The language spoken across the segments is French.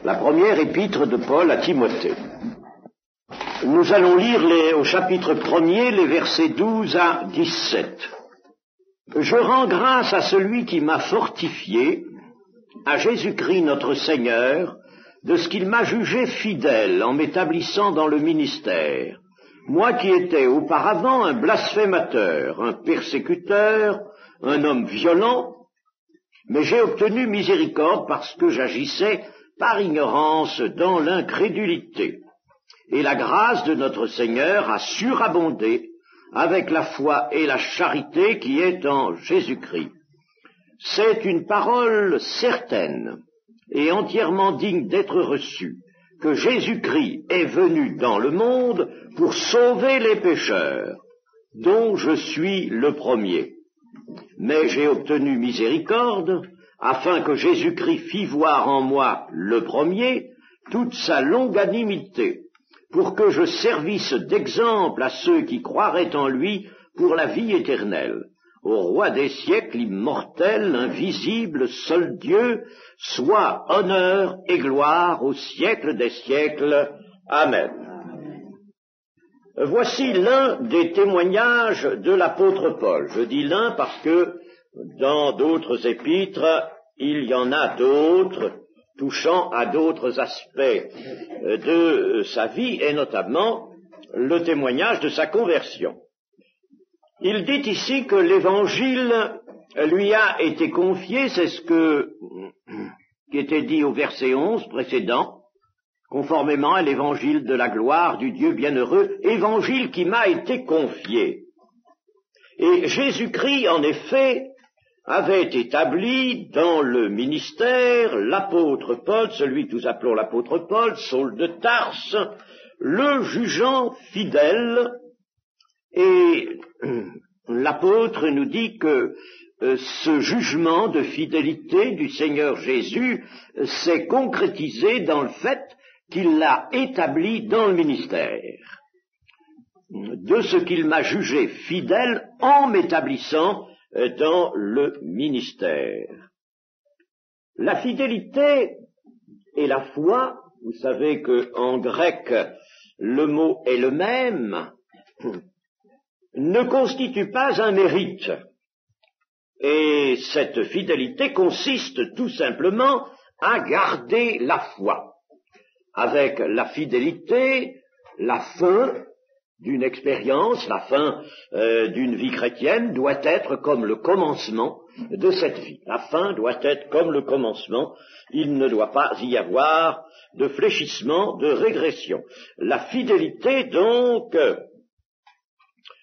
La première épître de Paul à Timothée. Nous allons lire au chapitre 1er les versets 12 à 17. Je rends grâce à celui qui m'a fortifié, à Jésus-Christ notre Seigneur, de ce qu'il m'a jugé fidèle en m'établissant dans le ministère. Moi qui étais auparavant un blasphémateur, un persécuteur, un homme violent, mais j'ai obtenu miséricorde parce que j'agissais par ignorance dans l'incrédulité. Et la grâce de notre Seigneur a surabondé avec la foi et la charité qui est en Jésus-Christ. C'est une parole certaine et entièrement digne d'être reçue, que Jésus-Christ est venu dans le monde pour sauver les pécheurs, dont je suis le premier. Mais j'ai obtenu miséricorde, afin que Jésus-Christ fît voir en moi le premier toute sa longanimité, pour que je servisse d'exemple à ceux qui croiraient en lui pour la vie éternelle. Au roi des siècles, immortel, invisible, seul Dieu, soit honneur et gloire au siècle des siècles. Amen. Voici l'un des témoignages de l'apôtre Paul. Je dis l'un parce que dans d'autres épîtres, il y en a d'autres touchant à d'autres aspects de sa vie et notamment le témoignage de sa conversion. Il dit ici que l'évangile lui a été confié, c'est ce qui était dit au verset 11 précédent, conformément à l'évangile de la gloire du Dieu bienheureux, évangile qui m'a été confié. Et Jésus-Christ, en effet, avait établi dans le ministère l'apôtre Paul, celui que nous appelons l'apôtre Paul, Saul de Tarse, le jugeant fidèle, et l'apôtre nous dit que ce jugement de fidélité du Seigneur Jésus s'est concrétisé dans le fait qu'il l'a établi dans le ministère, de ce qu'il m'a jugé fidèle en m'établissant dans le ministère. La fidélité et la foi, vous savez qu'en grec le mot est le même, ne constituent pas un mérite. Et cette fidélité consiste tout simplement à garder la foi. Avec la fidélité, la fin d'une expérience, la fin d'une vie chrétienne doit être comme le commencement de cette vie. La fin doit être comme le commencement. Il ne doit pas y avoir de fléchissement, de régression. La fidélité, donc,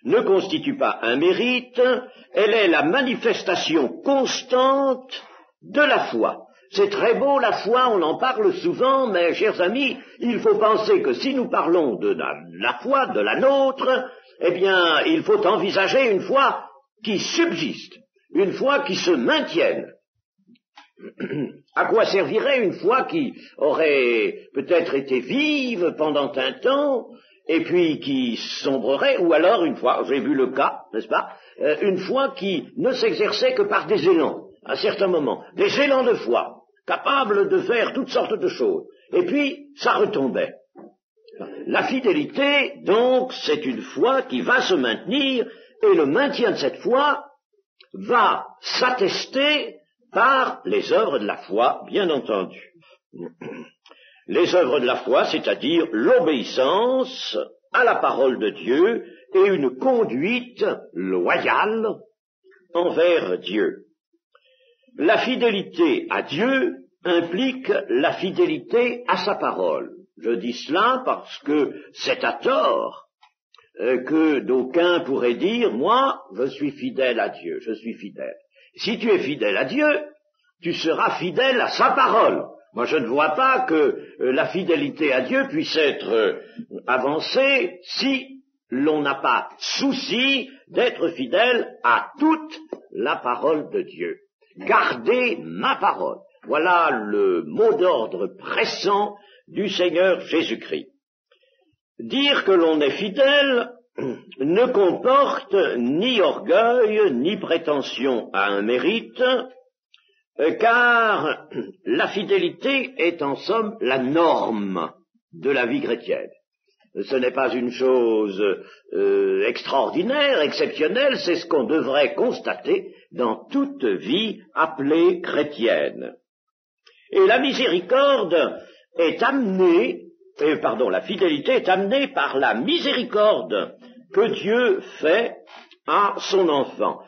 ne constitue pas un mérite, elle est la manifestation constante de la foi. C'est très beau, la foi, on en parle souvent, mais, chers amis, il faut penser que si nous parlons de la foi, de la nôtre, eh bien, il faut envisager une foi qui subsiste, une foi qui se maintienne. À quoi servirait une foi qui aurait peut-être été vive pendant un temps, et puis qui sombrerait, ou alors une foi, j'ai vu le cas, n'est-ce pas, une foi qui ne s'exerçait que par des élans, à certains moments, des élans de foi, capables de faire toutes sortes de choses, et puis ça retombait. La fidélité, donc, c'est une foi qui va se maintenir, et le maintien de cette foi va s'attester par les œuvres de la foi, bien entendu. Les œuvres de la foi, c'est-à-dire l'obéissance à la parole de Dieu et une conduite loyale envers Dieu. La fidélité à Dieu implique la fidélité à sa parole. Je dis cela parce que c'est à tort que d'aucuns pourraient dire, moi, je suis fidèle à Dieu, je suis fidèle. Si tu es fidèle à Dieu, tu seras fidèle à sa parole. Moi, je ne vois pas que la fidélité à Dieu puisse être avancée si l'on n'a pas souci d'être fidèle à toute la parole de Dieu. Gardez ma parole. Voilà le mot d'ordre pressant du Seigneur Jésus-Christ. Dire que l'on est fidèle ne comporte ni orgueil, ni prétention à un mérite, car la fidélité est en somme la norme de la vie chrétienne. Ce n'est pas une chose extraordinaire, exceptionnelle, c'est ce qu'on devrait constater dans toute vie appelée chrétienne. Et la miséricorde est amenée, la fidélité est amenée par la miséricorde que Dieu fait à son enfant.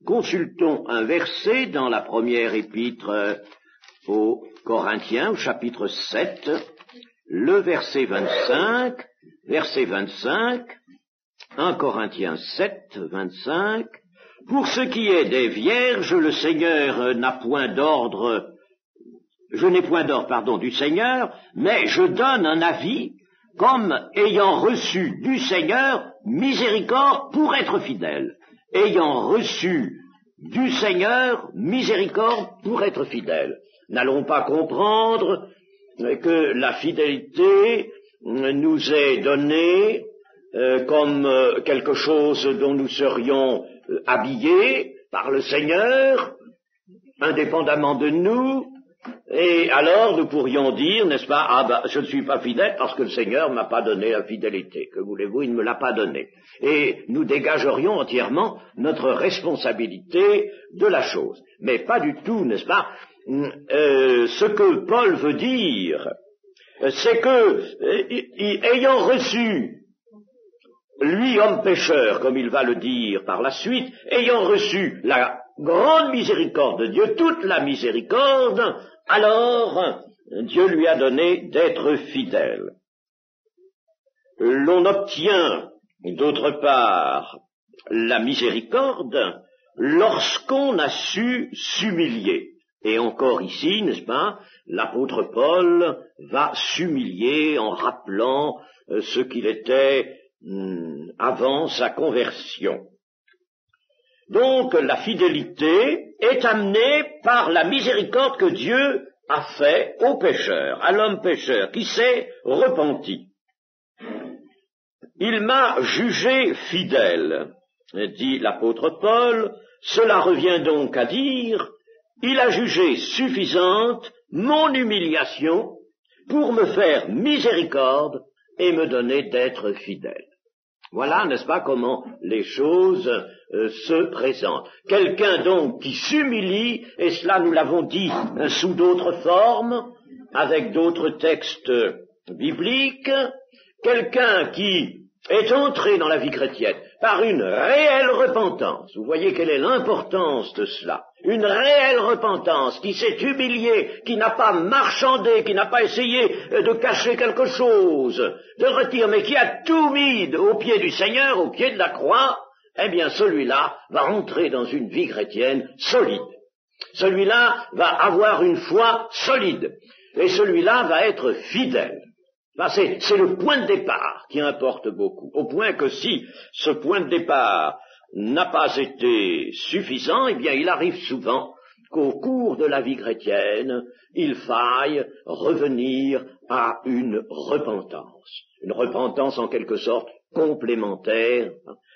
Consultons un verset dans la première épître aux Corinthiens, au chapitre 7, le verset 25, 1 Corinthiens 7, 25, « Pour ce qui est des vierges, le Seigneur n'a point d'ordre, je n'ai point d'ordre, du Seigneur, mais je donne un avis comme ayant reçu du Seigneur miséricorde pour être fidèle. » Ayant reçu du Seigneur miséricorde pour être fidèle. N'allons pas comprendre que la fidélité nous est donnée comme quelque chose dont nous serions habillés par le Seigneur, indépendamment de nous, et alors nous pourrions dire, n'est-ce pas, je ne suis pas fidèle parce que le Seigneur ne m'a pas donné la fidélité. Que voulez-vous, il ne me l'a pas donnée. Et nous dégagerions entièrement notre responsabilité de la chose. Mais pas du tout, n'est-ce pas. Ce que Paul veut dire, c'est que, ayant reçu, lui, homme pécheur, comme il va le dire par la suite, ayant reçu la grande miséricorde de Dieu, toute la miséricorde, alors Dieu lui a donné d'être fidèle. L'on obtient, d'autre part, la miséricorde lorsqu'on a su s'humilier. Et encore ici, n'est-ce pas, l'apôtre Paul va s'humilier en rappelant ce qu'il était avant sa conversion. Donc la fidélité est amenée par la miséricorde que Dieu a fait au pécheur, à l'homme pécheur qui s'est repenti. Il m'a jugé fidèle, dit l'apôtre Paul, cela revient donc à dire, il a jugé suffisante mon humiliation pour me faire miséricorde et me donner d'être fidèle. Voilà, n'est-ce pas, comment les choses se présentent. Quelqu'un donc qui s'humilie, et cela nous l'avons dit sous d'autres formes, avec d'autres textes bibliques, quelqu'un qui est entré dans la vie chrétienne par une réelle repentance. Vous voyez quelle est l'importance de cela. Une réelle repentance qui s'est humiliée, qui n'a pas marchandé, qui n'a pas essayé de cacher quelque chose, de retirer, mais qui a tout mis au pied du Seigneur, au pied de la croix, eh bien celui-là va entrer dans une vie chrétienne solide. Celui-là va avoir une foi solide. Et celui-là va être fidèle. C'est le point de départ qui importe beaucoup, au point que si ce point de départ n'a pas été suffisant, eh bien il arrive souvent qu'au cours de la vie chrétienne, il faille revenir à une repentance en quelque sorte complémentaire,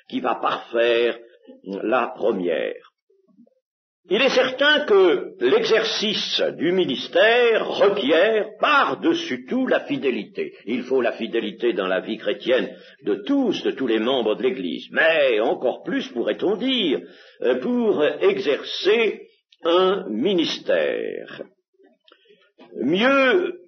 qui va parfaire la première. Il est certain que l'exercice du ministère requiert par-dessus tout la fidélité. Il faut la fidélité dans la vie chrétienne de tous les membres de l'Église, mais encore plus, pourrait-on dire, pour exercer un ministère. Mieux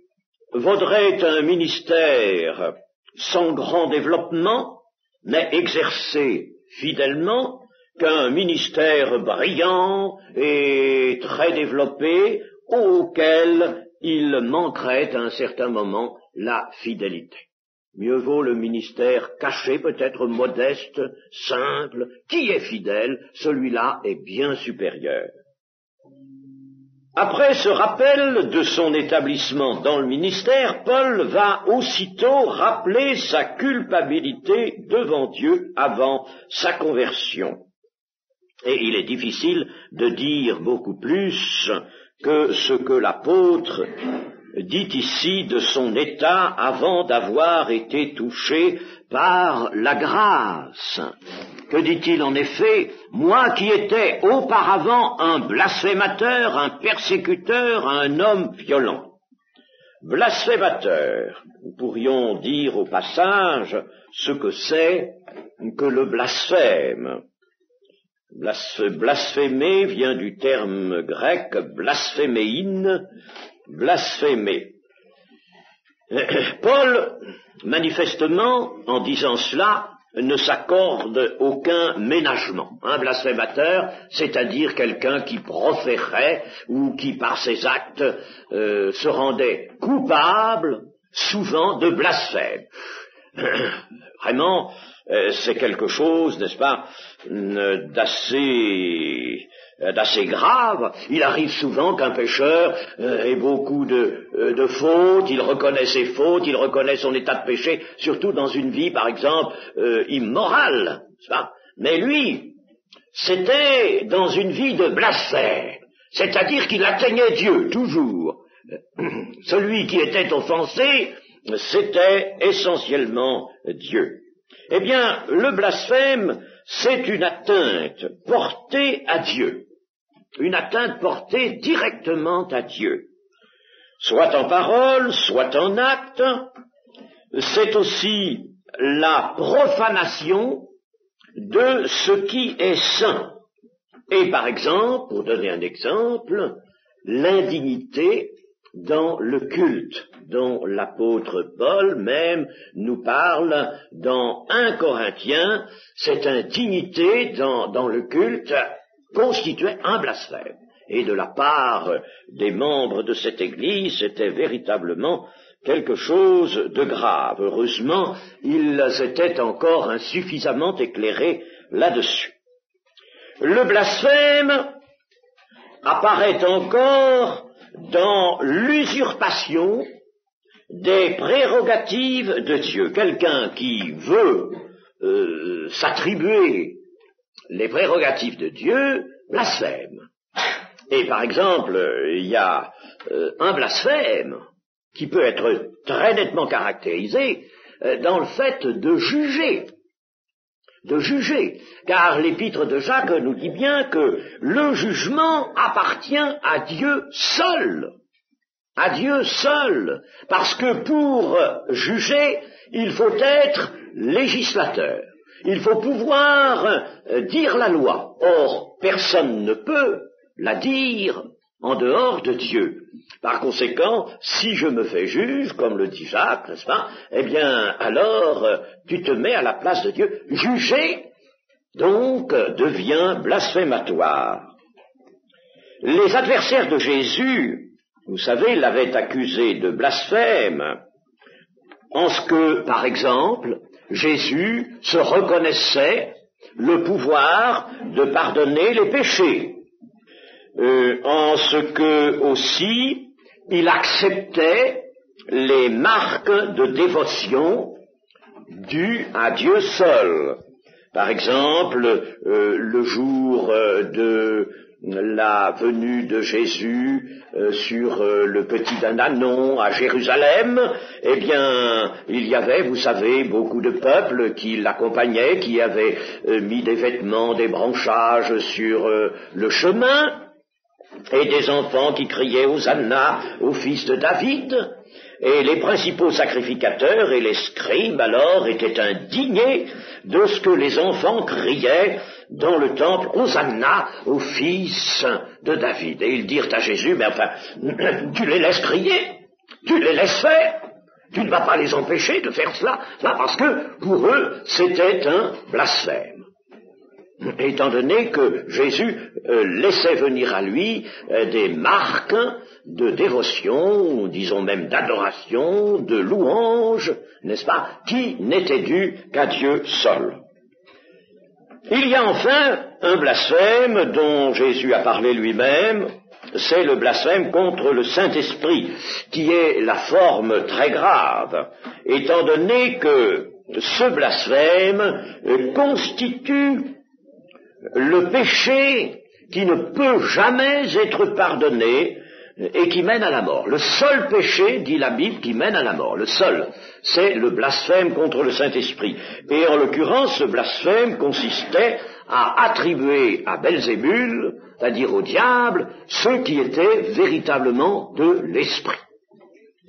vaudrait un ministère sans grand développement, mais exercé fidèlement, qu'un ministère brillant et très développé auquel il manquerait à un certain moment la fidélité. Mieux vaut le ministère caché, peut-être modeste, simple, qui est fidèle, celui-là est bien supérieur. Après ce rappel de son établissement dans le ministère, Paul va aussitôt rappeler sa culpabilité devant Dieu avant sa conversion. Et il est difficile de dire beaucoup plus que ce que l'apôtre dit ici de son état avant d'avoir été touché par la grâce. Que dit-il en effet? Moi qui étais auparavant un blasphémateur, un persécuteur, un homme violent. Blasphémateur, nous pourrions dire au passage ce que c'est que le blasphème. Blasphémer vient du terme grec blasphéméine, blasphémer. Paul, manifestement, en disant cela, ne s'accorde aucun ménagement. Un blasphémateur, c'est-à-dire quelqu'un qui proférait ou qui, par ses actes, se rendait coupable, souvent, de blasphème. Vraiment, c'est quelque chose, n'est-ce pas, d'assez grave. Il arrive souvent qu'un pécheur ait beaucoup de fautes, il reconnaît ses fautes, il reconnaît son état de péché, surtout dans une vie, par exemple, immorale, n'est-ce pas? Mais lui, c'était dans une vie de blasphème, c'est-à-dire qu'il atteignait Dieu, toujours. Celui qui était offensé, c'était essentiellement Dieu. Eh bien, le blasphème, c'est une atteinte portée à Dieu, une atteinte portée directement à Dieu, soit en parole, soit en acte. C'est aussi la profanation de ce qui est saint. Et par exemple, pour donner un exemple, l'indignité dans le culte, dont l'apôtre Paul même nous parle dans 1 Corinthiens, cette indignité dans le culte constituait un blasphème. Et de la part des membres de cette Église, c'était véritablement quelque chose de grave. Heureusement, ils étaient encore insuffisamment éclairés là-dessus. Le blasphème apparaît encore dans l'usurpation des prérogatives de Dieu. Quelqu'un qui veut s'attribuer les prérogatives de Dieu blasphème. Et par exemple, il y a un blasphème qui peut être très nettement caractérisé dans le fait de juger, car l'épître de Jacques nous dit bien que le jugement appartient à Dieu seul, parce que pour juger, il faut être législateur, il faut pouvoir dire la loi. Or, personne ne peut la dire en dehors de Dieu. Par conséquent, si je me fais juge, comme le dit Jacques, n'est-ce pas, eh bien, alors, tu te mets à la place de Dieu. Juger, donc, devient blasphématoire. Les adversaires de Jésus, vous savez, l'avaient accusé de blasphème, en ce que, par exemple, Jésus se reconnaissait le pouvoir de pardonner les péchés, en ce que aussi il acceptait les marques de dévotion dues à Dieu seul. Par exemple, le jour de la venue de Jésus sur le petit Ananon à Jérusalem, eh bien, il y avait, vous savez, beaucoup de peuples qui l'accompagnaient, qui avaient mis des vêtements, des branchages sur le chemin, et des enfants qui criaient Hosanna au fils de David, et les principaux sacrificateurs et les scribes alors étaient indignés de ce que les enfants criaient dans le temple Hosanna au fils de David. Et ils dirent à Jésus, mais enfin, tu les laisses crier, tu les laisses faire, tu ne vas pas les empêcher de faire cela, parce que pour eux c'était un blasphème. Étant donné que Jésus laissait venir à lui des marques de dévotion, disons même d'adoration, de louange, n'est-ce pas, qui n'étaient dues qu'à Dieu seul. Il y a enfin un blasphème dont Jésus a parlé lui-même, c'est le blasphème contre le Saint-Esprit, qui est la forme très grave, étant donné que ce blasphème constitue le péché qui ne peut jamais être pardonné et qui mène à la mort. Le seul péché, dit la Bible, qui mène à la mort, le seul, c'est le blasphème contre le Saint-Esprit. Et en l'occurrence, ce blasphème consistait à attribuer à Belzébul, c'est-à-dire au diable, ceux qui étaient véritablement de l'Esprit.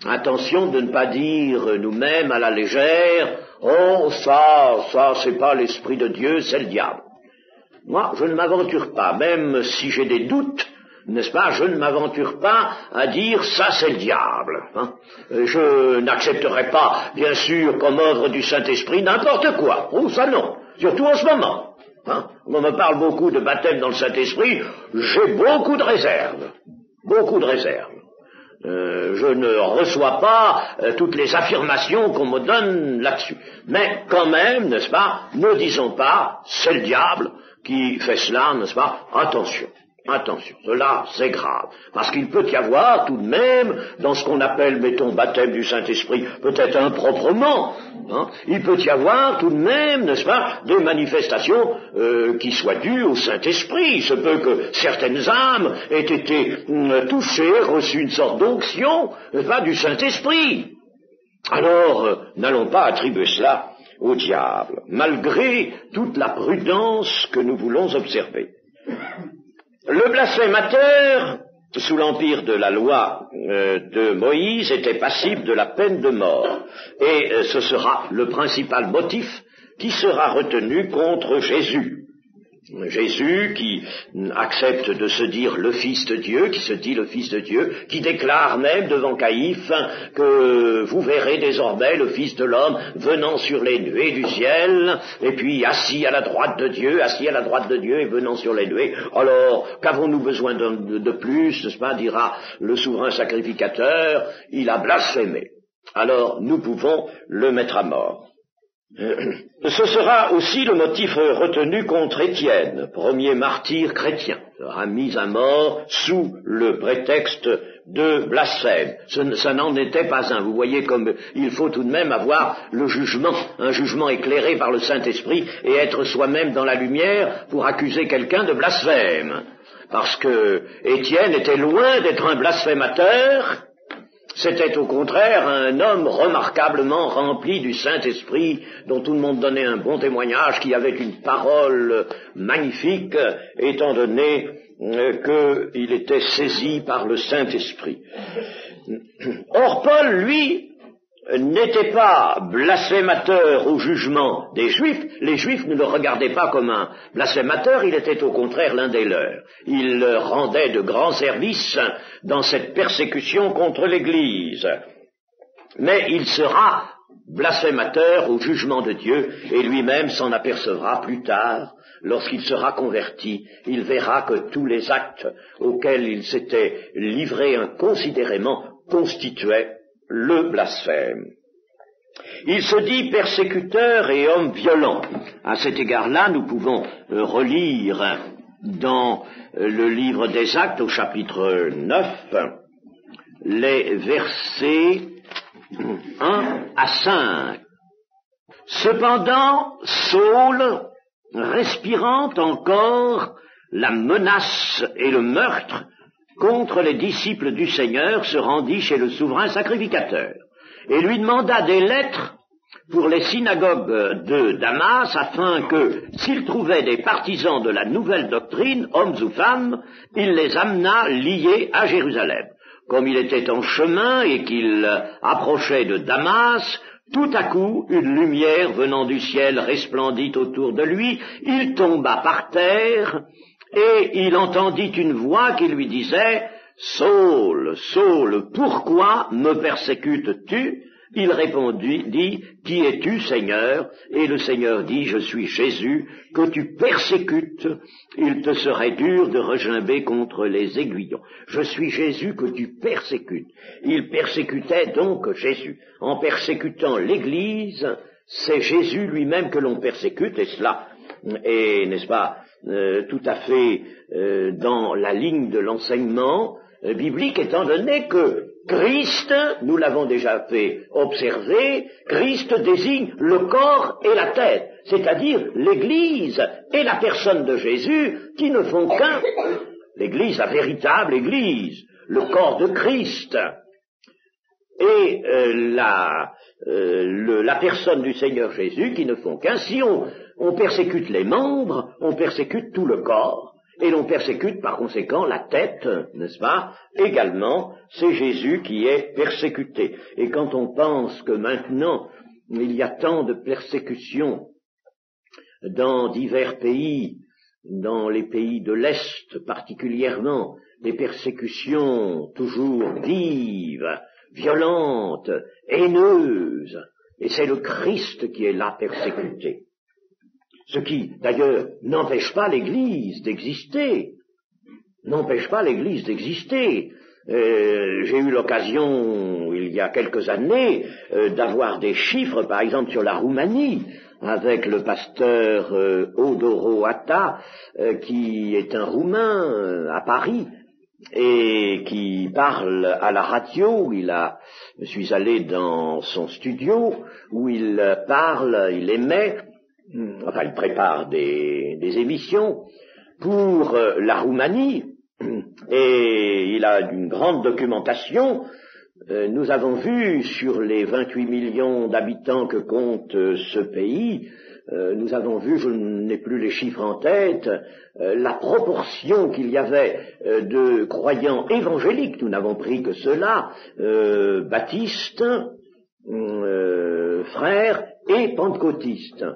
Attention de ne pas dire nous-mêmes à la légère, oh ça c'est pas l'Esprit de Dieu, c'est le diable. Moi, je ne m'aventure pas, même si j'ai des doutes, n'est-ce pas, je ne m'aventure pas à dire ça c'est le diable. Hein. Je n'accepterai pas, bien sûr, comme œuvre du Saint-Esprit, n'importe quoi. Oh, ça non, surtout en ce moment. Hein. On me parle beaucoup de baptême dans le Saint-Esprit, j'ai beaucoup de réserves. Beaucoup de réserves. Je ne reçois pas toutes les affirmations qu'on me donne là-dessus. Mais quand même, n'est-ce pas, ne disons pas, c'est le diable qui fait cela, n'est-ce pas, attention. Attention, cela c'est grave, parce qu'il peut y avoir tout de même, dans ce qu'on appelle, mettons, baptême du Saint-Esprit, peut-être improprement, hein, il peut y avoir tout de même, n'est-ce pas, des manifestations qui soient dues au Saint-Esprit. Il se peut que certaines âmes aient été touchées, reçues une sorte d'onction, n'est-ce pas, du Saint-Esprit. Alors, n'allons pas attribuer cela au diable, malgré toute la prudence que nous voulons observer. Le blasphémateur, sous l'empire de la loi de Moïse, était passible de la peine de mort. Et ce sera le principal motif qui sera retenu contre Jésus. Jésus qui accepte de se dire le Fils de Dieu, qui se dit le Fils de Dieu, qui déclare même devant Caïphe que vous verrez désormais le Fils de l'homme venant sur les nuées du ciel, et puis assis à la droite de Dieu et venant sur les nuées. Alors, qu'avons-nous besoin de plus, n'est-ce pas, dira le souverain sacrificateur, il a blasphémé. Alors, nous pouvons le mettre à mort. Ce sera aussi le motif retenu contre Étienne, premier martyr chrétien, sera mis à mort sous le prétexte de blasphème. Ça n'en était pas un. Vous voyez comme il faut tout de même avoir le jugement, un jugement éclairé par le Saint-Esprit et être soi-même dans la lumière pour accuser quelqu'un de blasphème. Parce que Étienne était loin d'être un blasphémateur. C'était au contraire un homme remarquablement rempli du Saint-Esprit, dont tout le monde donnait un bon témoignage, qui avait une parole magnifique, étant donné qu'il était saisi par le Saint-Esprit. Or, Paul, lui, n'était pas blasphémateur au jugement des Juifs. Les Juifs ne le regardaient pas comme un blasphémateur, il était au contraire l'un des leurs. Il rendait de grands services dans cette persécution contre l'Église. Mais il sera blasphémateur au jugement de Dieu, et lui-même s'en apercevra plus tard. Lorsqu'il sera converti, il verra que tous les actes auxquels il s'était livré inconsidérément constituaient le blasphème. Il se dit persécuteur et homme violent. À cet égard-là, nous pouvons relire dans le livre des Actes, au chapitre 9, les versets 1 à 5. Cependant, Saul, respirant encore la menace et le meurtre contre les disciples du Seigneur, se rendit chez le souverain sacrificateur et lui demanda des lettres pour les synagogues de Damas, afin que, s'il trouvait des partisans de la nouvelle doctrine, hommes ou femmes, il les amenât liés à Jérusalem. Comme il était en chemin et qu'il approchait de Damas, tout à coup, une lumière venant du ciel resplendit autour de lui, il tomba par terre, et il entendit une voix qui lui disait « Saul, Saul, pourquoi me persécutes-tu » Il répondit, dit, « Qui es-tu, Seigneur ?» Et le Seigneur dit, « Je suis Jésus, que tu persécutes. Il te serait dur de regimber contre les aiguillons. Je suis Jésus que tu persécutes. » Il persécutait donc Jésus. En persécutant l'Église, c'est Jésus lui-même que l'on persécute, et cela est, n'est-ce pas, tout à fait dans la ligne de l'enseignement biblique, étant donné que Christ, nous l'avons déjà fait observer, Christ désigne le corps et la tête, c'est-à-dire l'Église et la personne de Jésus qui ne font qu'un. L'Église, la véritable Église, le corps de Christ. Et la personne du Seigneur Jésus qui ne font qu'un. Si on persécute les membres, on persécute tout le corps, et l'on persécute par conséquent la tête, n'est-ce pas? Également, c'est Jésus qui est persécuté. Et quand on pense que maintenant, il y a tant de persécutions dans divers pays, dans les pays de l'Est particulièrement, des persécutions toujours vives, violentes, haineuses, et c'est le Christ qui est là persécuté. Ce qui, d'ailleurs, n'empêche pas l'Église d'exister. N'empêche pas l'Église d'exister. J'ai eu l'occasion, il y a quelques années, d'avoir des chiffres, par exemple, sur la Roumanie, avec le pasteur Odoro Atta, qui est un Roumain à Paris, et qui parle à la radio. Je suis allé dans son studio, où il parle, il émet, enfin il prépare des émissions pour la Roumanie, et il a une grande documentation. Nous avons vu sur les 28 millions d'habitants que compte ce pays, nous avons vu, je n'ai plus les chiffres en tête, la proportion qu'il y avait de croyants évangéliques, nous n'avons pris que cela, baptistes, frères et pentecôtistes.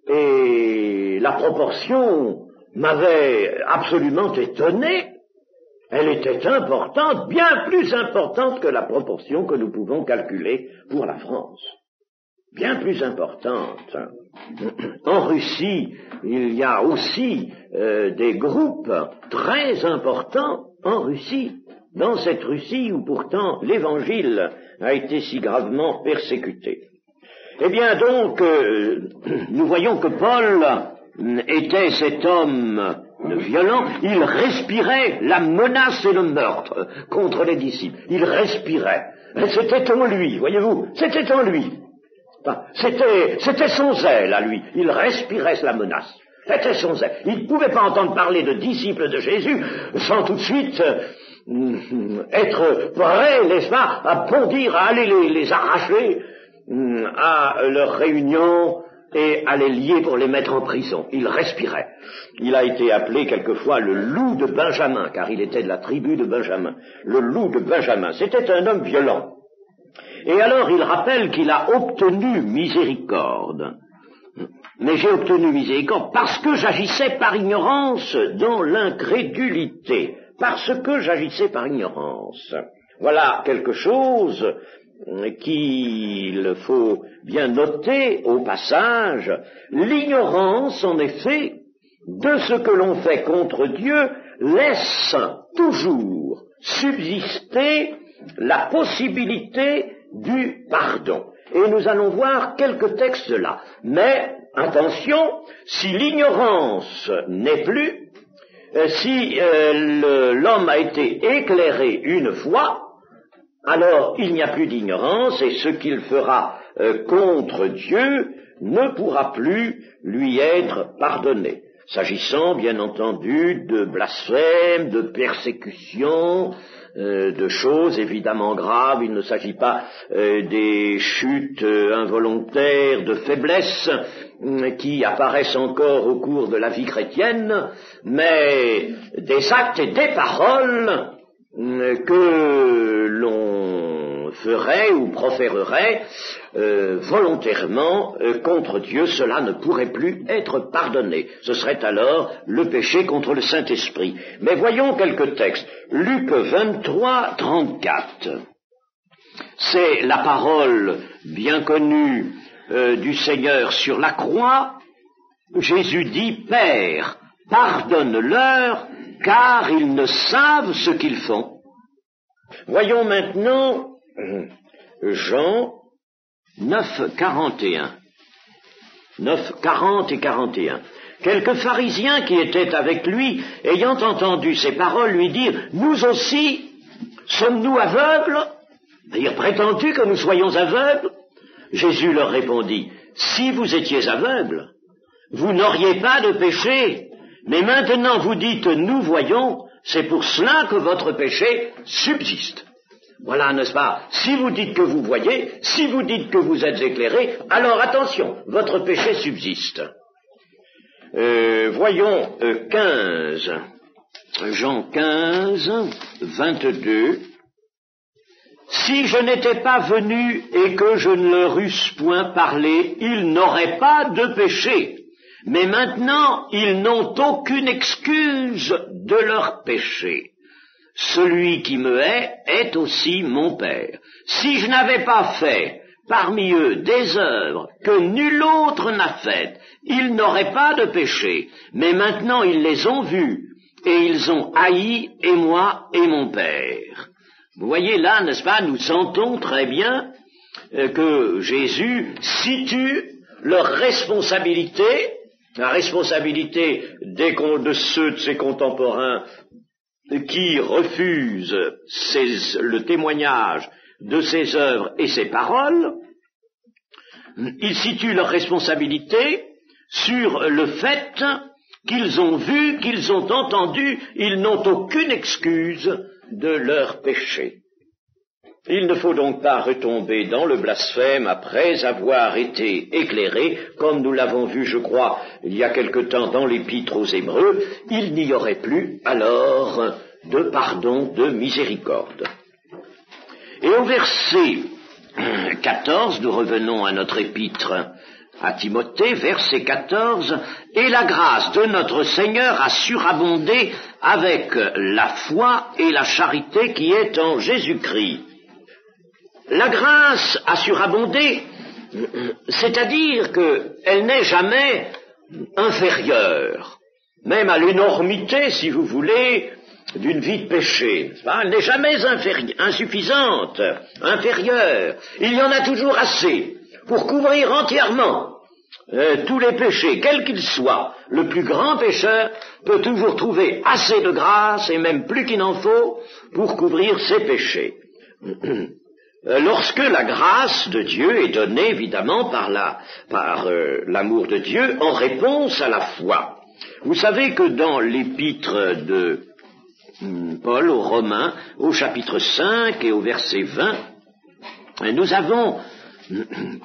Et la proportion m'avait absolument étonné. Elle était importante, bien plus importante que la proportion que nous pouvons calculer pour la France. Bien plus importante. En Russie, il y a aussi des groupes très importants en Russie, dans cette Russie où pourtant l'Évangile a été si gravement persécuté. Eh bien donc, nous voyons que Paul était cet homme violent, il respirait la menace et le meurtre contre les disciples. Il respirait. C'était en lui, voyez-vous, c'était en lui. C'était son zèle à lui. Il respirait la menace. C'était son zèle. Il ne pouvait pas entendre parler de disciples de Jésus sans tout de suite être prêt, n'est-ce pas, à bondir, à aller les arracher à leur réunion et à les lier pour les mettre en prison. Il respirait. Il a été appelé quelquefois le loup de Benjamin, car il était de la tribu de Benjamin. Le loup de Benjamin. C'était un homme violent. Et alors il rappelle qu'il a obtenu miséricorde. Mais j'ai obtenu miséricorde parce que j'agissais par ignorance dans l'incrédulité. Parce que j'agissais par ignorance. Voilà quelque chose qu'il faut bien noter au passage. L'ignorance, en effet, de ce que l'on fait contre Dieu laisse toujours subsister la possibilité du pardon. Et nous allons voir quelques textes là. Mais, attention, si l'ignorance n'est plus, si l'homme a été éclairé une fois, alors il n'y a plus d'ignorance et ce qu'il fera contre Dieu ne pourra plus lui être pardonné. S'agissant, bien entendu, de blasphème, de persécution, de choses évidemment graves, il ne s'agit pas des chutes involontaires de faiblesse qui apparaissent encore au cours de la vie chrétienne, mais des actes et des paroles que l'on ferait ou proférerait volontairement contre Dieu, cela ne pourrait plus être pardonné. Ce serait alors le péché contre le Saint-Esprit. Mais voyons quelques textes. Luc 23, 34. C'est la parole bien connue du Seigneur sur la croix. Jésus dit, Père, pardonne-leur, car ils ne savent ce qu'ils font. Voyons maintenant Jean 9, 41. 9, 40 et 41. Quelques pharisiens qui étaient avec lui, ayant entendu ces paroles, lui dirent, nous aussi, sommes-nous aveugles? C'est-à-dire, prétends-tu que nous soyons aveugles? Jésus leur répondit, si vous étiez aveugles, vous n'auriez pas de péché, mais maintenant vous dites, nous voyons, C'est pour cela que votre péché subsiste. Voilà, n'est-ce pas? Si vous dites que vous voyez, si vous dites que vous êtes éclairé, alors attention, votre péché subsiste. Voyons 15, Jean 15, 22. Si je n'étais pas venu et que je ne leur eusse point parlé, ils n'auraient pas de péché. Mais maintenant, ils n'ont aucune excuse de leur péché. Celui qui me hait est aussi mon Père. Si je n'avais pas fait parmi eux des œuvres que nul autre n'a faites, ils n'auraient pas de péché. Mais maintenant, ils les ont vues et ils ont haï et moi et mon Père. Vous voyez là, n'est-ce pas, nous sentons très bien que Jésus situe leur responsabilité, la responsabilité de ceux de ses contemporains qui refusent le témoignage de ses œuvres et ses paroles. Il situe leur responsabilité sur le fait qu'ils ont vu, qu'ils ont entendu, ils n'ont aucune excuse de leur péché. Il ne faut donc pas retomber dans le blasphème après avoir été éclairé, comme nous l'avons vu, je crois, il y a quelque temps dans l'Épître aux Hébreux, il n'y aurait plus alors de pardon, de miséricorde. Et au verset 14, nous revenons à notre épître à Timothée, verset 14, « Et la grâce de notre Seigneur a surabondé avec la foi et la charité qui est en Jésus-Christ. » La grâce a surabondé, c'est-à-dire qu'elle n'est jamais inférieure, même à l'énormité, si vous voulez, d'une vie de péché. Elle n'est jamais insuffisante, inférieure. Il y en a toujours assez pour couvrir entièrement tous les péchés, quels qu'ils soient. Le plus grand pécheur peut toujours trouver assez de grâce, et même plus qu'il n'en faut, pour couvrir ses péchés. Lorsque la grâce de Dieu est donnée, évidemment, par l'amour de Dieu, en réponse à la foi. Vous savez que dans l'épître de Paul aux Romains, au chapitre 5 et au verset 20, nous avons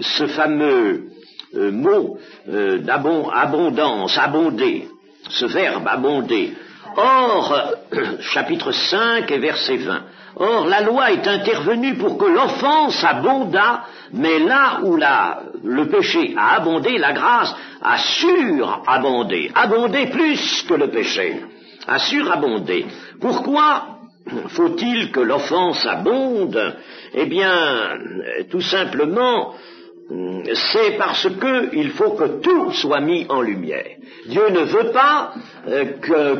ce fameux mot d'abondance, abonder, ce verbe abonder. Or, chapitre 5 et verset 20, or la loi est intervenue pour que l'offense abondât, mais là où le péché a abondé, la grâce a surabondé, abondé plus que le péché, a surabondé. Pourquoi faut-il que l'offense abonde? Eh bien, tout simplement, c'est parce qu'il faut que tout soit mis en lumière. Dieu ne veut pas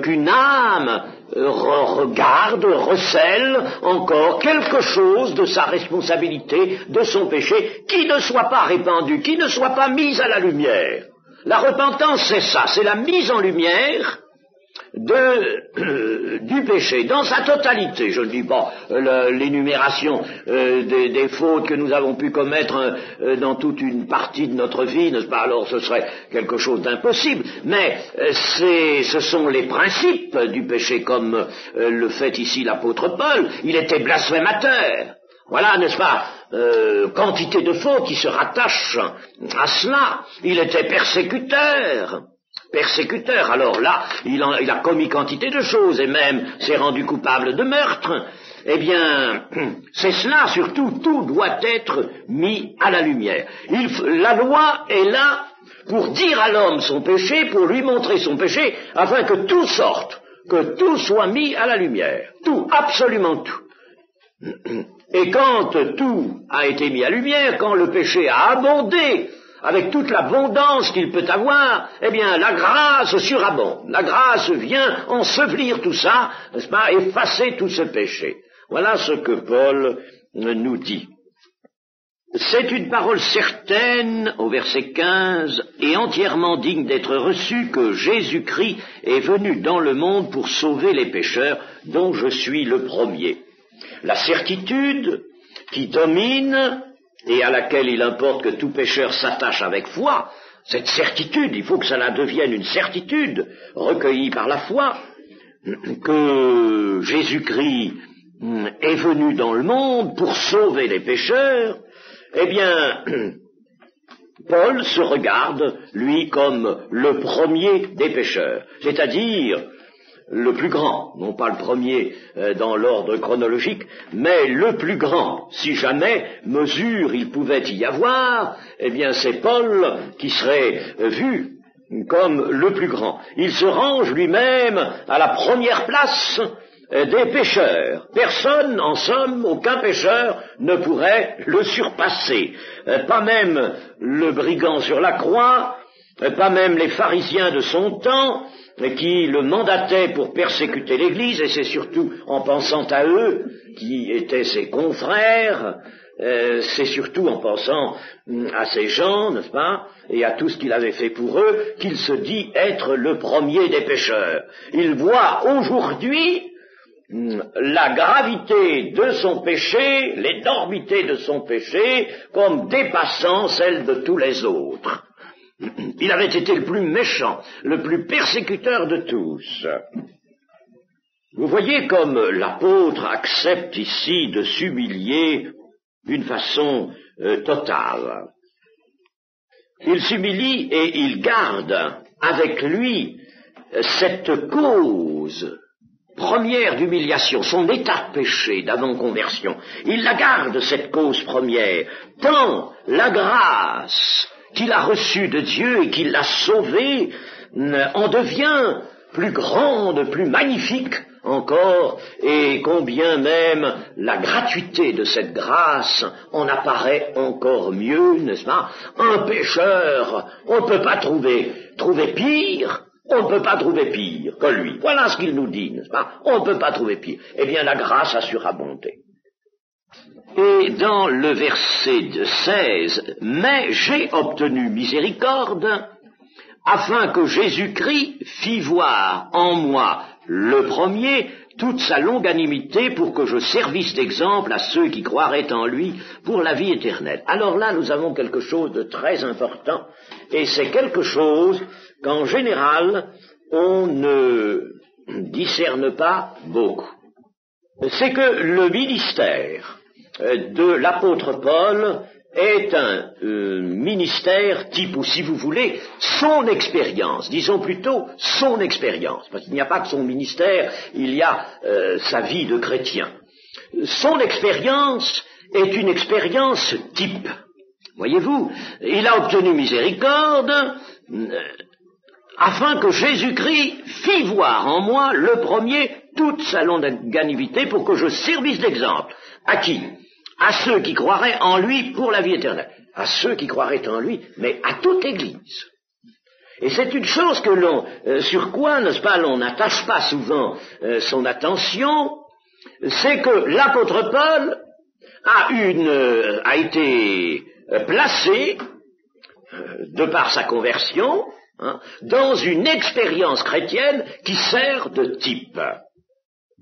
qu'une âme regarde, recèle encore quelque chose de sa responsabilité, de son péché, qui ne soit pas répandu, qui ne soit pas mis à la lumière. La repentance, c'est ça, c'est la mise en lumière du péché, dans sa totalité. Je ne dis pas l'énumération des fautes que nous avons pu commettre dans toute une partie de notre vie, n'est-ce pas? Alors ce serait quelque chose d'impossible, mais ce sont les principes du péché, comme le fait ici l'apôtre Paul. Il était blasphémateur. Voilà, n'est-ce pas, quantité de fautes qui se rattachent à cela. Il était persécuteur. Alors là, il a commis quantité de choses et même s'est rendu coupable de meurtre. Eh bien, c'est cela surtout, tout doit être mis à la lumière. La loi est là pour dire à l'homme son péché, pour lui montrer son péché, afin que tout sorte, que tout soit mis à la lumière. Tout, absolument tout. Et quand tout a été mis à lumière, quand le péché a abondé, avec toute l'abondance qu'il peut avoir, eh bien, la grâce surabonde. La grâce vient ensevelir tout ça, n'est-ce pas, effacer tout ce péché. Voilà ce que Paul nous dit. C'est une parole certaine, au verset 15, et entièrement digne d'être reçue, que Jésus-Christ est venu dans le monde pour sauver les pécheurs, dont je suis le premier. La certitude qui domine et à laquelle il importe que tout pécheur s'attache avec foi, cette certitude, il faut que cela devienne une certitude recueillie par la foi, que Jésus-Christ est venu dans le monde pour sauver les pécheurs, eh bien, Paul se regarde, lui, comme le premier des pécheurs, c'est-à-dire le plus grand, non pas le premier dans l'ordre chronologique, mais le plus grand. Si jamais mesure il pouvait y avoir, eh bien c'est Paul qui serait vu comme le plus grand. Il se range lui-même à la première place des pécheurs. Personne, en somme, aucun pécheur ne pourrait le surpasser. Pas même le brigand sur la croix, pas même les pharisiens de son temps, qui le mandataient pour persécuter l'Église, et c'est surtout en pensant à eux, qui étaient ses confrères, c'est surtout en pensant à ces gens, n'est-ce pas, et à tout ce qu'il avait fait pour eux, qu'il se dit être le premier des pécheurs. Il voit aujourd'hui la gravité de son péché, l'énormité de son péché, comme dépassant celle de tous les autres. Il avait été le plus méchant, le plus persécuteur de tous. Vous voyez comme l'apôtre accepte ici de s'humilier d'une façon totale. Il s'humilie et il garde avec lui cette cause première d'humiliation, son état de péché d'avant-conversion. Il la garde, cette cause première, tant la grâce qu'il a reçue de Dieu et qu'il l'a sauvé en devient plus grande, plus magnifique encore, et combien même la gratuité de cette grâce en apparaît encore mieux, n'est-ce pas? Un pécheur, on ne peut pas trouver pire. On ne peut pas trouver pire que lui. Voilà ce qu'il nous dit, n'est-ce pas? On ne peut pas trouver pire. Eh bien, la grâce a surabondé. Et dans le verset 16, « Mais j'ai obtenu miséricorde, afin que Jésus-Christ fît voir en moi le premier toute sa longanimité pour que je servisse d'exemple à ceux qui croiraient en lui pour la vie éternelle. » Alors là, nous avons quelque chose de très important, et c'est quelque chose qu'en général, on ne discerne pas beaucoup. C'est que le ministère de l'apôtre Paul est un ministère type, ou si vous voulez, son expérience, disons plutôt son expérience, parce qu'il n'y a pas que son ministère, il y a sa vie de chrétien. Son expérience est une expérience type. Voyez-vous, il a obtenu miséricorde afin que Jésus-Christ fît voir en moi le premier toute sa longanimité pour que je servisse d'exemple. À qui? À ceux qui croiraient en lui pour la vie éternelle. À ceux qui croiraient en lui, mais à toute l'Église. Et c'est une chose que sur quoi, n'est-ce pas, l'on n'attache pas souvent son attention, c'est que l'apôtre Paul a été placé, de par sa conversion, dans une expérience chrétienne qui sert de type.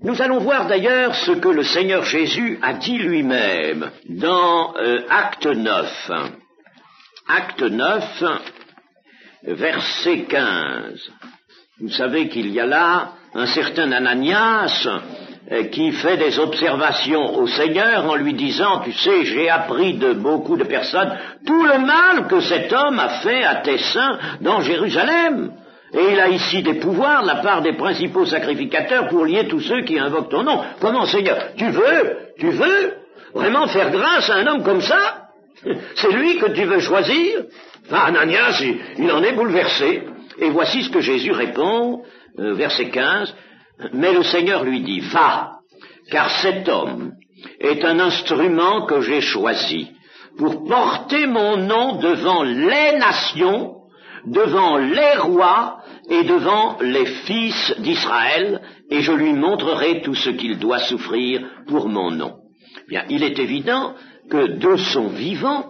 Nous allons voir d'ailleurs ce que le Seigneur Jésus a dit lui-même dans Acte 9. Acte 9, verset 15. Vous savez qu'il y a là un certain Ananias qui fait des observations au Seigneur en lui disant, tu sais, j'ai appris de beaucoup de personnes tout le mal que cet homme a fait à tes saints dans Jérusalem. Et il a ici des pouvoirs de la part des principaux sacrificateurs pour lier tous ceux qui invoquent ton nom. Comment, Seigneur? Tu veux vraiment faire grâce à un homme comme ça? C'est lui que tu veux choisir? Ananias, il en est bouleversé. Et voici ce que Jésus répond, verset 15. Mais le Seigneur lui dit, va, car cet homme est un instrument que j'ai choisi pour porter mon nom devant les nations, devant les rois et devant les fils d'Israël, et je lui montrerai tout ce qu'il doit souffrir pour mon nom. Bien, il est évident que de son vivant,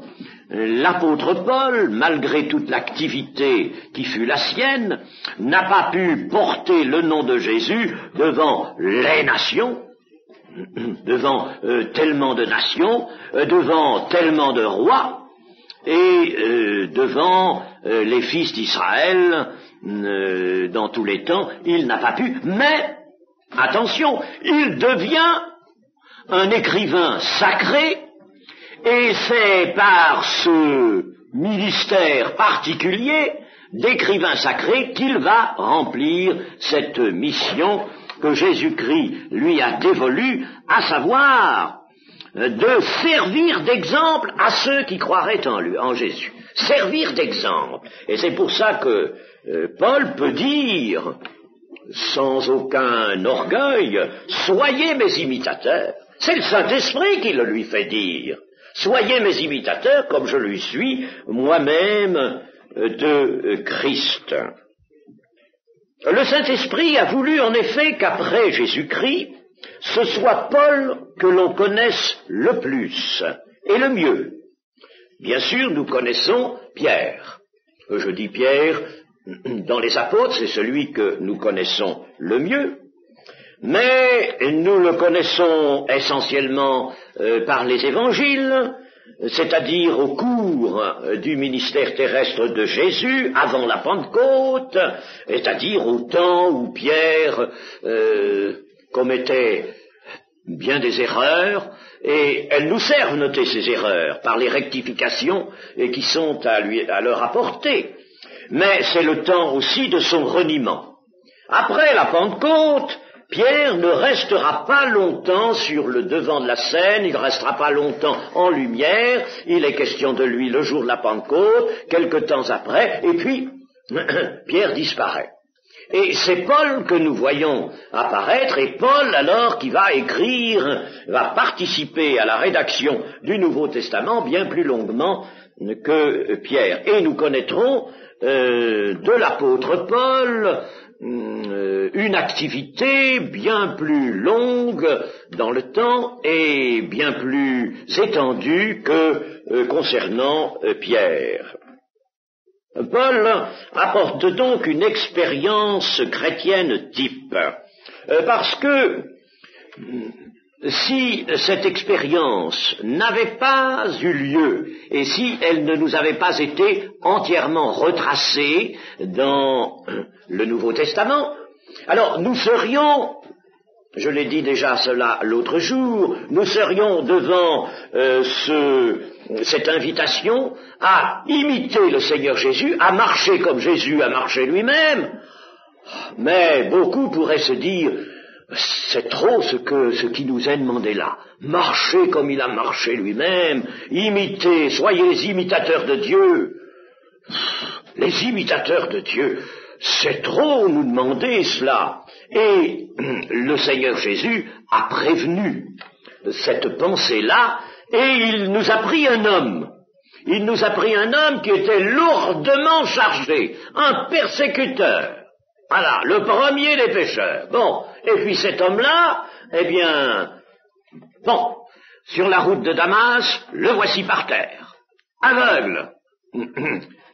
l'apôtre Paul, malgré toute l'activité qui fut la sienne, n'a pas pu porter le nom de Jésus devant les nations, devant tellement de nations, devant tellement de rois, et devant les fils d'Israël, dans tous les temps, il n'a pas pu, mais attention, il devient un écrivain sacré, et c'est par ce ministère particulier d'écrivain sacré qu'il va remplir cette mission que Jésus-Christ lui a dévolue, à savoir de servir d'exemple à ceux qui croiraient en lui, en Jésus. Servir d'exemple. Et c'est pour ça que Paul peut dire, sans aucun orgueil, soyez mes imitateurs. C'est le Saint-Esprit qui le lui fait dire. Soyez mes imitateurs comme je lui suis moi-même de Christ. Le Saint-Esprit a voulu en effet qu'après Jésus-Christ, ce soit Paul que l'on connaisse le plus et le mieux. Bien sûr, nous connaissons Pierre. Je dis Pierre, dans les apôtres, c'est celui que nous connaissons le mieux, mais nous le connaissons essentiellement par les évangiles, c'est-à-dire au cours du ministère terrestre de Jésus, avant la Pentecôte, c'est-à-dire au temps où Pierre commettait bien des erreurs, et elles nous servent noter ces erreurs par les rectifications qui sont à leur apporter. Mais c'est le temps aussi de son reniement. Après la Pentecôte, Pierre ne restera pas longtemps sur le devant de la scène, il ne restera pas longtemps en lumière, il est question de lui le jour de la Pentecôte, quelque temps après, et puis Pierre disparaît. Et c'est Paul que nous voyons apparaître, et Paul alors qui va écrire, va participer à la rédaction du Nouveau Testament bien plus longuement que Pierre. Et nous connaîtrons de l'apôtre Paul une activité bien plus longue dans le temps et bien plus étendue que concernant Pierre. Paul apporte donc une expérience chrétienne type, parce que si cette expérience n'avait pas eu lieu, et si elle ne nous avait pas été entièrement retracée dans le Nouveau Testament, alors nous serions, je l'ai dit déjà cela l'autre jour, nous serions devant cette invitation à imiter le Seigneur Jésus, à marcher comme Jésus a marché lui-même, mais beaucoup pourraient se dire, c'est trop ce qui nous est demandé là. Marcher comme il a marché lui-même, imiter, soyez les imitateurs de Dieu. Les imitateurs de Dieu, c'est trop nous demander cela. Et le Seigneur Jésus a prévenu cette pensée-là, et il nous a pris un homme. Il nous a pris un homme qui était lourdement chargé, un persécuteur. Voilà, le premier des pécheurs. Bon, et puis cet homme-là, eh bien, bon, sur la route de Damas, le voici par terre, aveugle.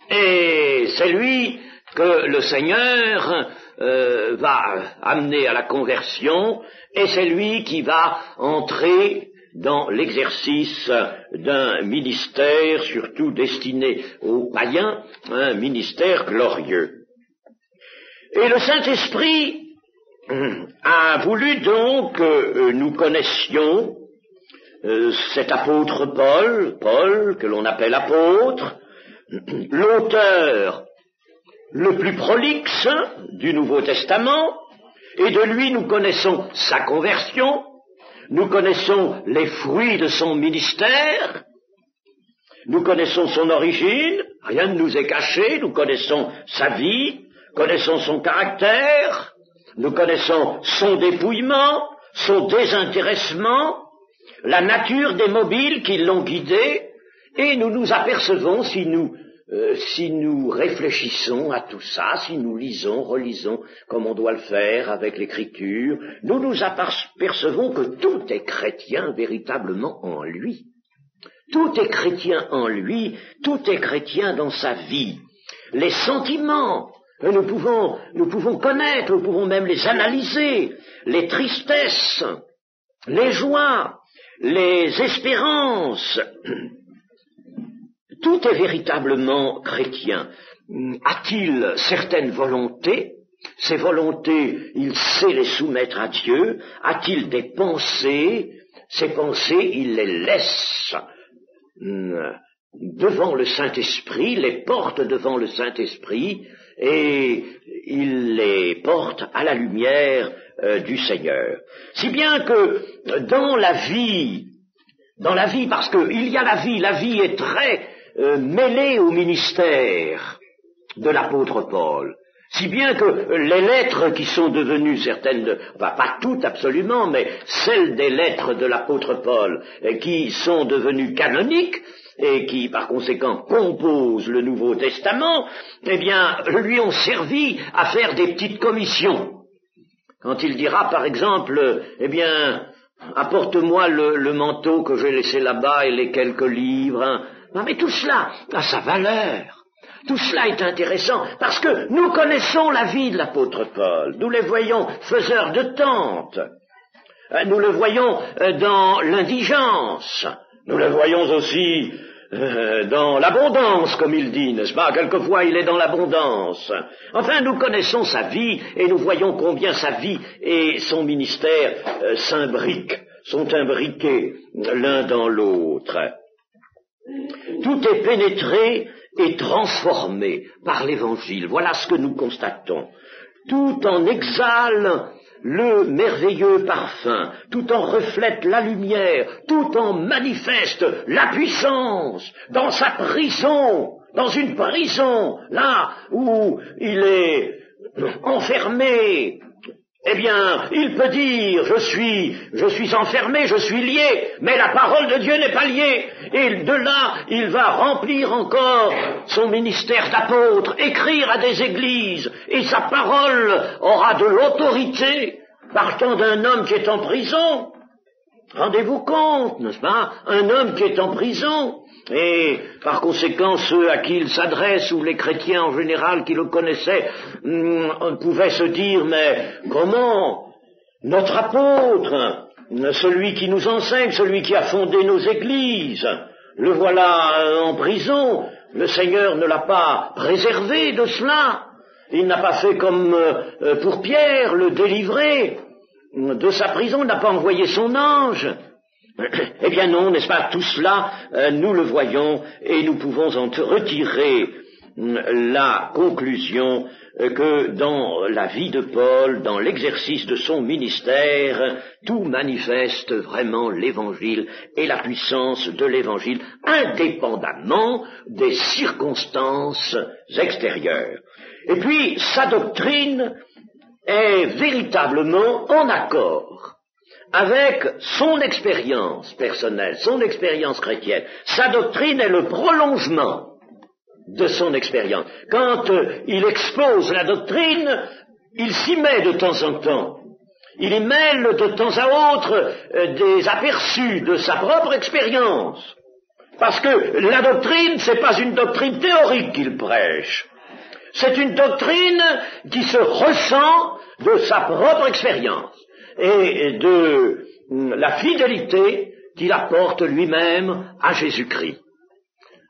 Et c'est lui que le Seigneur va amener à la conversion, et c'est lui qui va entrer dans l'exercice d'un ministère, surtout destiné aux païens, un ministère glorieux. Et le Saint-Esprit a voulu donc que nous connaissions cet apôtre Paul, que l'on appelle apôtre, l'auteur le plus prolixe du Nouveau Testament, et de lui nous connaissons sa conversion, nous connaissons les fruits de son ministère, nous connaissons son origine, rien ne nous est caché, nous connaissons sa vie, connaissons son caractère, nous connaissons son dépouillement, son désintéressement, la nature des mobiles qui l'ont guidé, et nous nous apercevons, si nous réfléchissons à tout ça, si nous lisons, relisons comme on doit le faire avec l'Écriture, nous nous apercevons que tout est chrétien véritablement en lui. Tout est chrétien en lui, tout est chrétien dans sa vie. Les sentiments, nous pouvons connaître, nous pouvons même les analyser, les tristesses, les joies, les espérances. Tout est véritablement chrétien. A-t-il certaines volontés Ses volontés, il sait les soumettre à Dieu. A-t-il des pensées? Ces pensées, il les laisse devant le Saint-Esprit, les porte devant le Saint-Esprit, et il les porte à la lumière du Seigneur. Si bien que dans la vie, parce qu'il y a la vie est très mêlée au ministère de l'apôtre Paul. Si bien que les lettres qui sont devenues certaines, pas toutes absolument, mais celles des lettres de l'apôtre Paul qui sont devenues canoniques et qui par conséquent composent le Nouveau Testament, eh bien, lui ont servi à faire des petites commissions. Quand il dira par exemple, eh bien, apporte-moi le manteau que j'ai laissé là-bas et les quelques livres, hein. Non, mais tout cela a sa valeur. Tout cela est intéressant parce que nous connaissons la vie de l'apôtre Paul. Nous les voyons faiseurs de tentes. Nous le voyons dans l'indigence. Nous le voyons aussi dans l'abondance, comme il dit, n'est-ce pas? Quelquefois, il est dans l'abondance. Enfin, nous connaissons sa vie et nous voyons combien sa vie et son ministère s'imbriquent, sont imbriqués l'un dans l'autre. Tout est pénétré et transformé par l'Évangile. Voilà ce que nous constatons. Tout en exhale le merveilleux parfum, tout en reflète la lumière, tout en manifeste la puissance dans sa prison, dans une prison, là où il est enfermé. Eh bien, il peut dire, je suis enfermé, je suis lié, mais la parole de Dieu n'est pas liée. Et de là, il va remplir encore son ministère d'apôtre, écrire à des églises, et sa parole aura de l'autorité, partant d'un homme qui est en prison. Rendez-vous compte, n'est-ce pas? Un homme qui est en prison, et par conséquent ceux à qui il s'adresse, ou les chrétiens en général qui le connaissaient, pouvaient se dire, mais comment notre apôtre, celui qui nous enseigne, celui qui a fondé nos églises, le voilà en prison, le Seigneur ne l'a pas préservé de cela, il n'a pas fait comme pour Pierre, le délivrer de sa prison, n'a pas envoyé son ange. Eh bien non, n'est-ce pas, tout cela, nous le voyons et nous pouvons en retirer la conclusion que dans la vie de Paul, dans l'exercice de son ministère, tout manifeste vraiment l'Évangile et la puissance de l'Évangile, indépendamment des circonstances extérieures. Et puis, sa doctrine est véritablement en accord avec son expérience personnelle, son expérience chrétienne. Sa doctrine est le prolongement de son expérience. Quand il expose la doctrine, il s'y met de temps en temps. Il y mêle de temps à autre des aperçus de sa propre expérience. Parce que la doctrine, c'est pas une doctrine théorique qu'il prêche. C'est une doctrine qui se ressent de sa propre expérience et de la fidélité qu'il apporte lui-même à Jésus-Christ.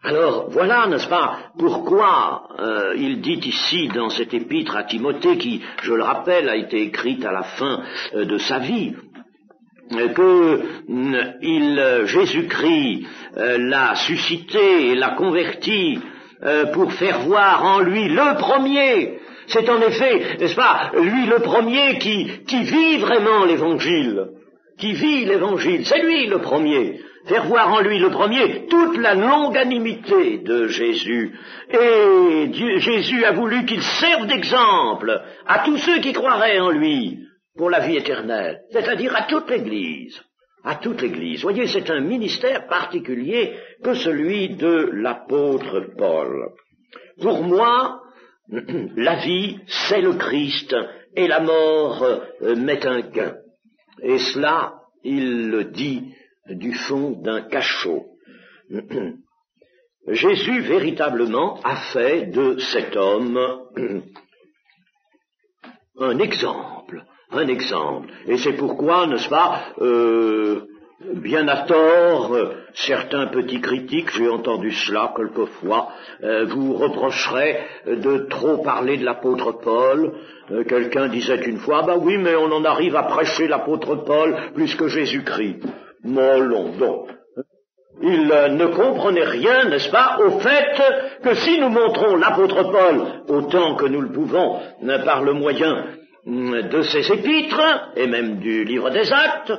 Alors voilà, n'est-ce pas, pourquoi il dit ici dans cette épître à Timothée, qui, je le rappelle, a été écrite à la fin de sa vie, que Jésus-Christ l'a suscité et l'a converti pour faire voir en lui le premier. C'est en effet, n'est-ce pas, lui le premier qui vit vraiment l'Évangile, qui vit l'Évangile, c'est lui le premier. Faire voir en lui le premier toute la longanimité de Jésus. Et Jésus a voulu qu'il serve d'exemple à tous ceux qui croiraient en lui pour la vie éternelle, c'est-à-dire à toute l'Église. À toute l'Église. Voyez, c'est un ministère particulier que celui de l'apôtre Paul. Pour moi, la vie, c'est le Christ, et la mort m'est un gain. Et cela, il le dit du fond d'un cachot. Jésus, véritablement, a fait de cet homme un exemple. Et c'est pourquoi, n'est-ce pas, Bien à tort, certains petits critiques, j'ai entendu cela quelquefois, vous reprocheraient de trop parler de l'apôtre Paul. Quelqu'un disait une fois, bah oui, mais on en arrive à prêcher l'apôtre Paul plus que Jésus-Christ. Molons donc. Il ne comprenait rien, n'est-ce pas, au fait que si nous montrons l'apôtre Paul autant que nous le pouvons par le moyen de ses épîtres et même du livre des Actes,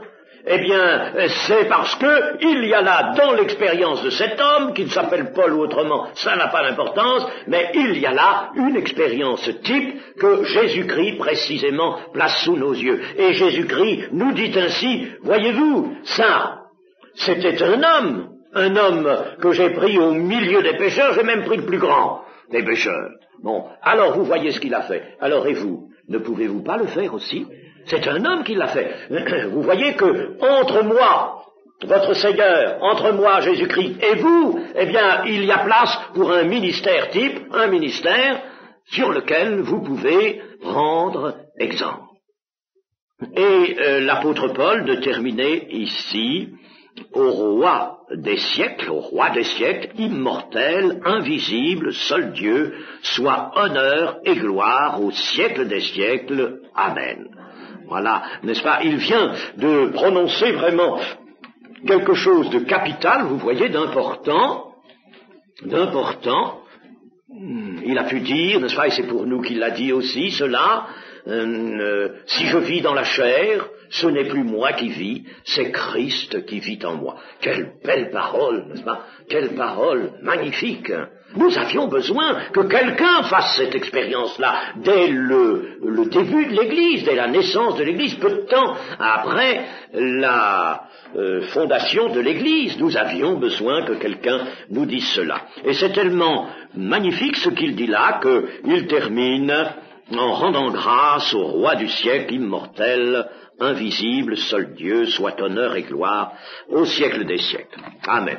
eh bien, c'est parce que il y a là, dans l'expérience de cet homme, qu'il s'appelle Paul ou autrement, ça n'a pas d'importance, mais il y a là une expérience type que Jésus-Christ précisément place sous nos yeux. Et Jésus-Christ nous dit ainsi, voyez-vous, ça, c'était un homme que j'ai pris au milieu des pécheurs, j'ai même pris le plus grand des pécheurs. Bon, alors vous voyez ce qu'il a fait. Alors et vous, ne pouvez-vous pas le faire aussi? C'est un homme qui l'a fait. Vous voyez que entre moi, votre Seigneur, entre moi, Jésus-Christ, et vous, eh bien, il y a place pour un ministère type, un ministère sur lequel vous pouvez prendre exemple. Et l'apôtre Paul de terminer ici au roi des siècles, immortel, invisible, seul Dieu, soit honneur et gloire au siècle des siècles. Amen. Voilà, n'est-ce pas? Il vient de prononcer vraiment quelque chose de capital, vous voyez, d'important. Il a pu dire, n'est-ce pas, et c'est pour nous qu'il l'a dit aussi, cela, si je vis dans la chair, ce n'est plus moi qui vis, c'est Christ qui vit en moi. Quelle belle parole, n'est-ce pas? Quelle parole magnifique! Nous avions besoin que quelqu'un fasse cette expérience-là dès le début de l'Église, dès la naissance de l'Église, peu de temps après la fondation de l'Église. Nous avions besoin que quelqu'un nous dise cela. Et c'est tellement magnifique ce qu'il dit là qu'il termine en rendant grâce au roi du siècle immortel, invisible, seul Dieu, soit honneur et gloire au siècle des siècles. Amen.